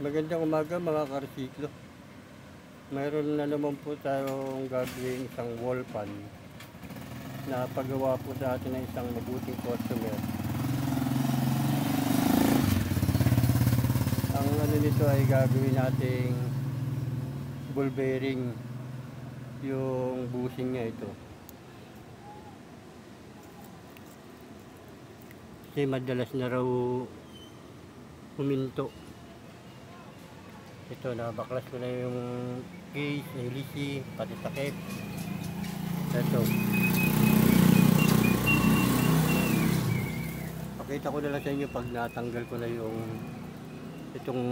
Magandang umaga mga karsiklo. Mayroon na naman po tayong gagawin isang wall pan na paggawa po sa atin ng isang mabuting customer. Ang ano nito ay gagawin nating ball bearing, yung bushing niya ito. Kasi madalas na raw huminto. Ito, nabaklas ko na yung case, hélice, pati takip. Ito. Pakita ko na lang sa inyo pag natanggal ko na yung itong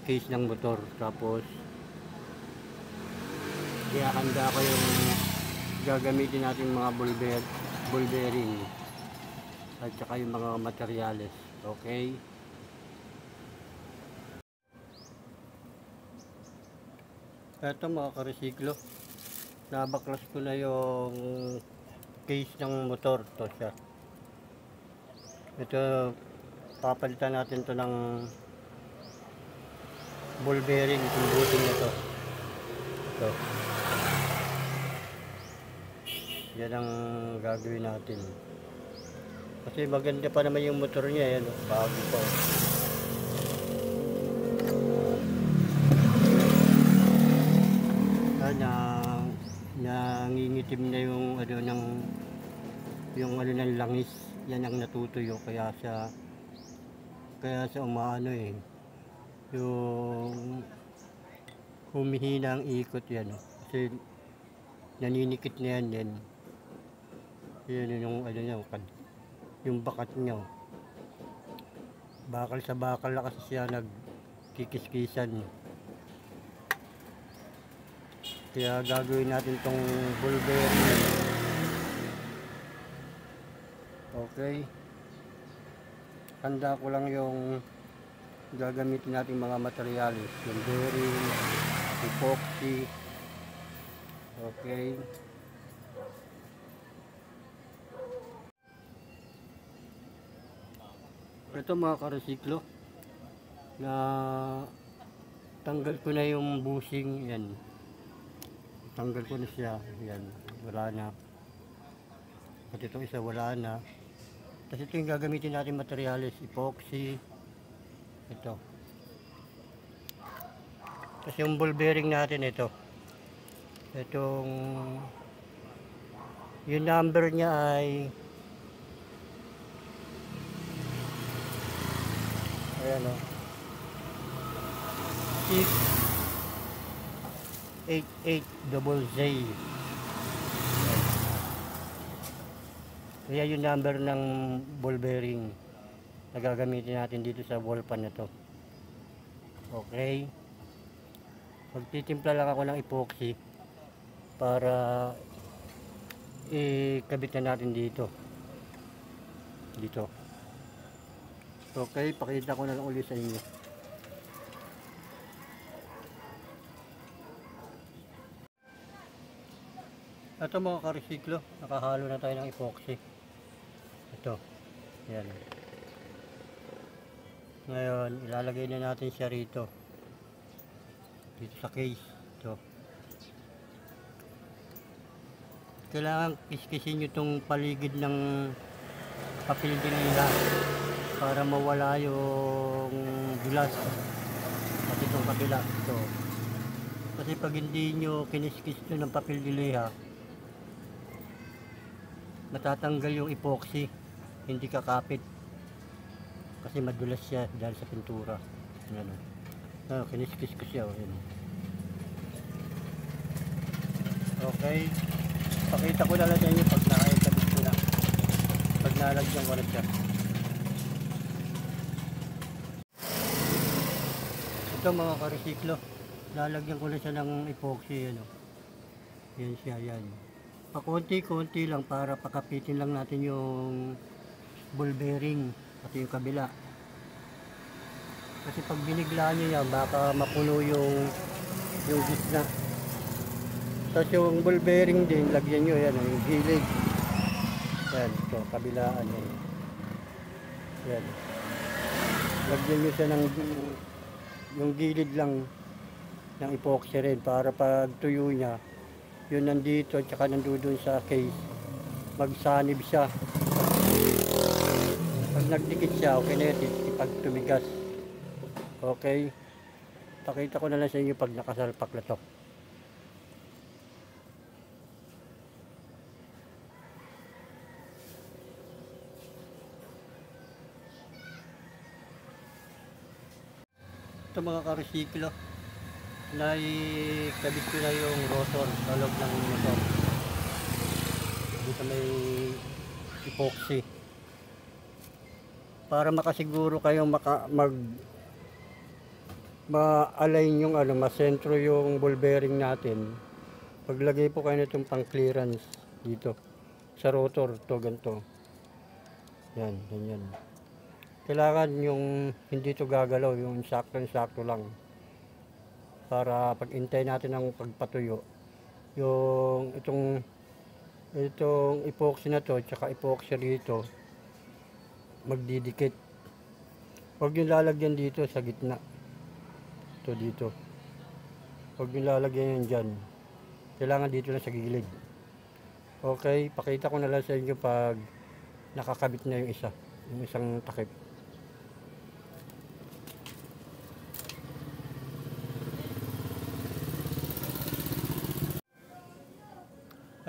case ng motor. Tapos ihahanda ko yung gagamitin natin mga ball bearing at saka yung mga materyales. Okay? Ito mga karesiklo, nabaklas ko na yung case ng motor. Ito siya. Ito, papalitan natin to ng ball bearing, itong bushing na to. Ito. Yan ang gagawin natin. Kasi maganda pa naman yung motor niya, yan, bago pa. Nangingitim na yung ano ng langis, yan ang natutuyo, kaya sa umaano yung humihina ang ikot yan, kasi naninikit na yan yung ano niya, yung bakat niya, bakal sa bakal na kasi siya nagkikiskisan. Kaya gagawin natin tong ball bearing. Okay. Handa ko lang yung gagamitin natin mga materyales. Yung bearing, epoxy. Okay. Ito mga karesiklo, na tanggal ko na yung bushing, yan. Tanggal ko na siya, yan, wala na. At itong isa wala na. Tapos ito yung gagamitin natin materyales, epoxy. Ito. Tapos yung ball bearing natin ito. Itong yung number niya ay ayan o, 688ZZ. Kaya yung number ng ball bearing na gagamitin natin dito sa wall pan na to. Okay. Magtitimpla lang ako ng epoxy para ikabit na natin dito. Okay, pakita ko na lang ulit sa inyo. Ito mga karesiklo, nakahalo na tayo ng epoxy. Ito, yan. Ngayon, ilalagay na natin siya rito. Dito sa case. Ito. Kailangan kiskisin nyo itong paligid ng papel nila para mawala yung dulas. At itong kabila. Ito. Kasi pag hindi nyo kiniskis ito ng papel nila, matatanggal yung epoxy, hindi kakapit kasi madulas siya dahil sa pintura. Kiniskis ko siya. Okay, pakita ko na lang sa inyo pag nakakabit ko na, pag nalagyan ko na siya. Ito mga karesiklo, lalagyan ko na siya ng epoxy. Yan siya, yan. Pakunti-kunti lang para pakapitin lang natin yung ball bearing at yung kabila. Kasi pag binigla nyo yan, baka mapuno yung gitna. Tapos yung ball bearing din, lagyan nyo yan, yung gilid. Yan, ito, kabilaan yan. Yan. Lagyan nyo siya ng yung gilid lang ng epoxy rin para pag tuyo niya, yun nandito at saka nandun sa case, magsanib siya. Pag nagdikit siya, okay na yun, pag tumigas. Okay, pakita ko na lang sa inyo pag nakasalpak na to. Ito mga ka-resiklo, naikabit ko na yung rotor sa loob ng motor. Dito may epoxy para makasiguro kayong ma-align yung masentro yung ball bearing natin. Paglagay po kayo nitong pang clearance dito sa rotor, to ganito. Yan, ganyan. Kailangan yung hindi to gagalaw, yung sakto lang. Para pag intay natin ang pagpatuyo, yung itong epoxy na to, tsaka epoxy dito, magdidikit. Huwag yung lalagyan dito sa gitna. Ito dito. Huwag yung lalagyan yan dyan. Kailangan dito na sa gilid. Okay, pakita ko na lang sa inyo pag nakakabit na yung isang takip.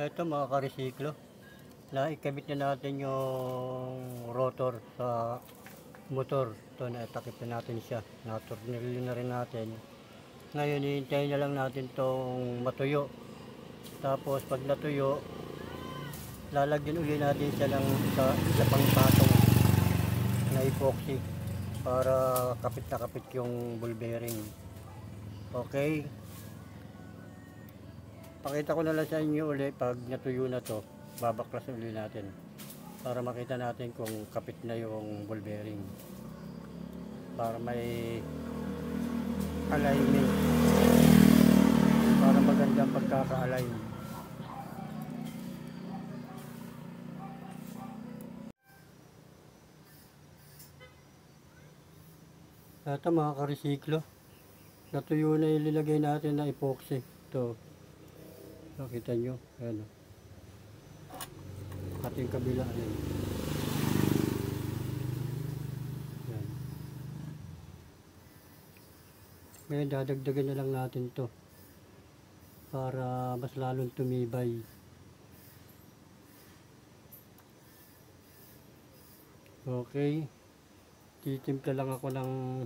Ito mga ka-resiklo, naikabit na natin yung rotor sa motor. Ito, natakip na natin siya, natornil na rin natin. Ngayon hihintayin na lang natin itong matuyo. Tapos pag natuyo, lalagyan uli natin siya ng isa pang patong na epoxy para kapit na kapit yung ball bearing. Okay, pakita ko na lang sa inyo uli pag natuyo na to, babaklas uli natin para makita natin kung kapit na yung ball bearing, para may alignment, para magandang pagkaka-align. Ito mga ka-resiklo, natuyo na ililagay natin na epoxy. Ito, nakita nyo, ayan, ating kabila, ayan. Ayan. Ngayon dadagdagan na lang natin to para mas lalong tumibay. Okay, titimpla lang ako ng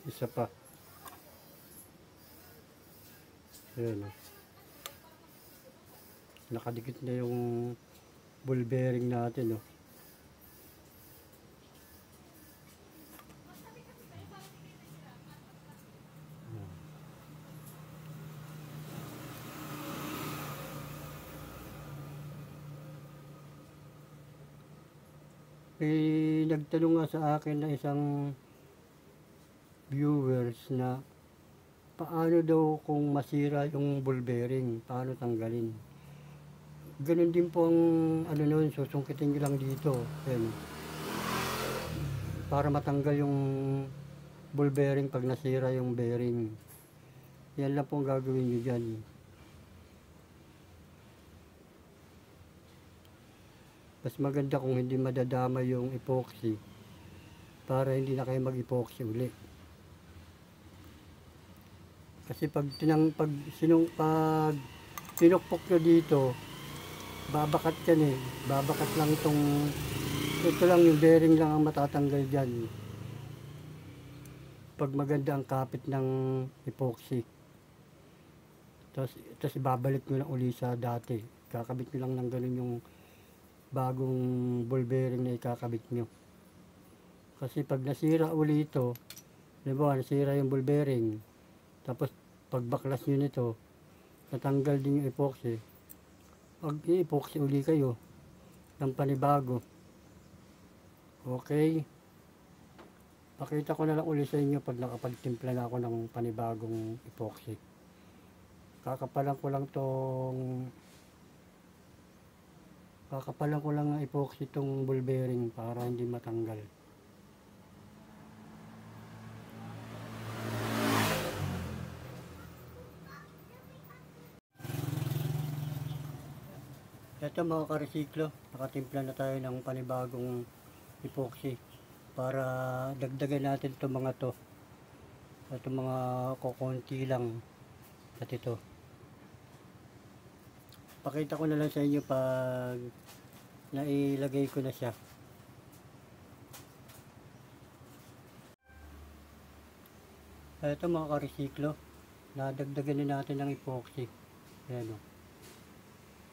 isa pa. Ayan, nakadikit na yung ball bearing natin. Nagtanong nga sa akin na isang viewers na paano daw kung masira yung ball bearing, paano tanggalin. Ganun din po ang nun, susungkitin nyo lang dito. Ayan, para matanggal yung ball bearing pag nasira yung bearing. Yan lang po ang gagawin nyo dyan. Mas maganda kung hindi madadama yung epoxy para hindi na kayo mag-epoxy uli. Kasi pag tinukpok nyo dito, babakat yan babakat lang ito lang yung bearing lang ang matatanggal dyan pag maganda ang kapit ng epoxy. Tapos ibabalik nyo lang uli sa dati, kakabit nyo lang ng ganun yung bagong ball bearing na ikakabit nyo. Kasi pag nasira uli ito, diba, nasira yung ball bearing, tapos pag baklas nyo nito, natanggal din yung epoxy, mag-i-epoxy uli kayo ng panibago. Okay, pakita ko na lang uli sa inyo pag nakapagtimpla na ako ng panibagong epoxy. Kakapalan ko lang ng epoxy itong ball bearing para hindi matanggal. Ito mga karesiklo, nakatimpla na tayo ng panibagong epoxy para dagdagan natin itong mga to. Itong mga kukunti lang at ito. Pakita ko na lang sa inyo pag nailagay ko na siya. Ito mga karesiklo, nadagdagan na natin ng epoxy. Ayan o.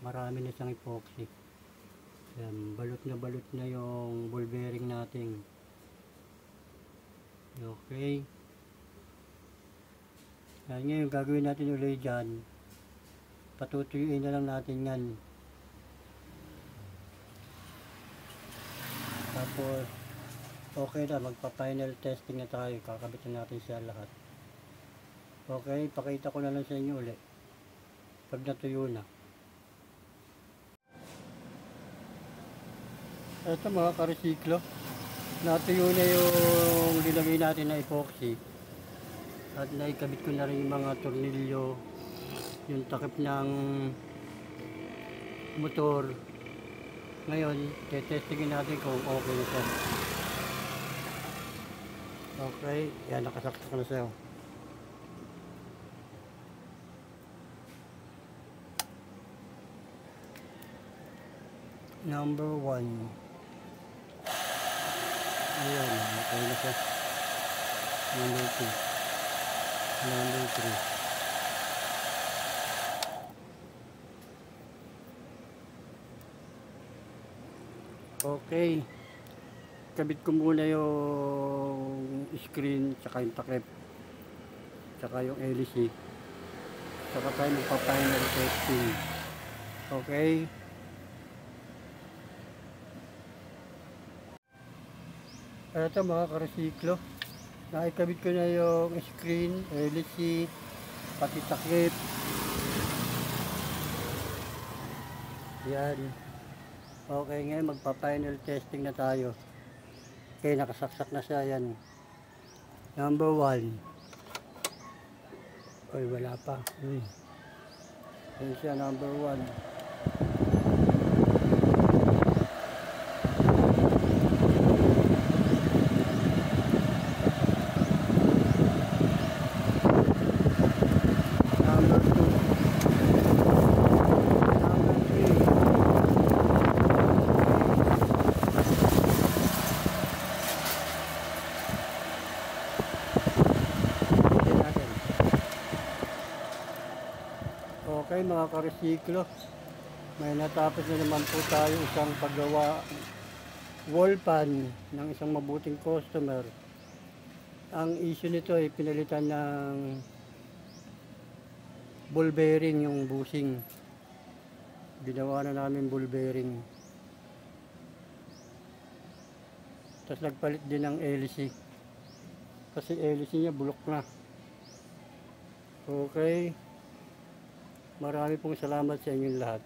Marami na siyang epoxy. Ayan, balot na yung ball bearing natin. Okay. Ayan, ngayon gagawin natin ulit dyan. Patutuyuin na lang natin yan. Tapos okay na, magpa-final testing na tayo. Kakabitin natin siya lahat. Okay, pakita ko na lang sa inyo ulit pag natuyo na. Ito mga karesiklo, natuyo na yung nilagay natin na epoxy at naikabit ko na rin yung mga tornilyo, yung takip ng motor. Ngayon, tetestingin natin kung okay na siya. Okay, yan, nakasaksak na siya. Number 1. Ayan, okay na siya. Number 2. Number 3. Okay. Kabit ko muna yung screen, tsaka yung takip, tsaka yung LC. Tsaka tayo magpa-final testing. Okay. Ito mga karesiklo, naikabit ko na yung screen, LC, pati takip. Yan. Okay, ngayon magpa-final testing na tayo. Okay, nakasaksak na siya. Yan. Number 1. Oy, wala pa. Yan siya, number 1. Okay mga karesiklo, may natapos na naman po tayo isang paggawa wall pan ng isang mabuting customer. Ang issue nito ay pinalitan ng ball bearing, yung bushing. Ginawa na namin ball bearing. Tapos nagpalit din ng LC. Kasi LC niya bulok na. Okay. Marami pong salamat sa inyong lahat.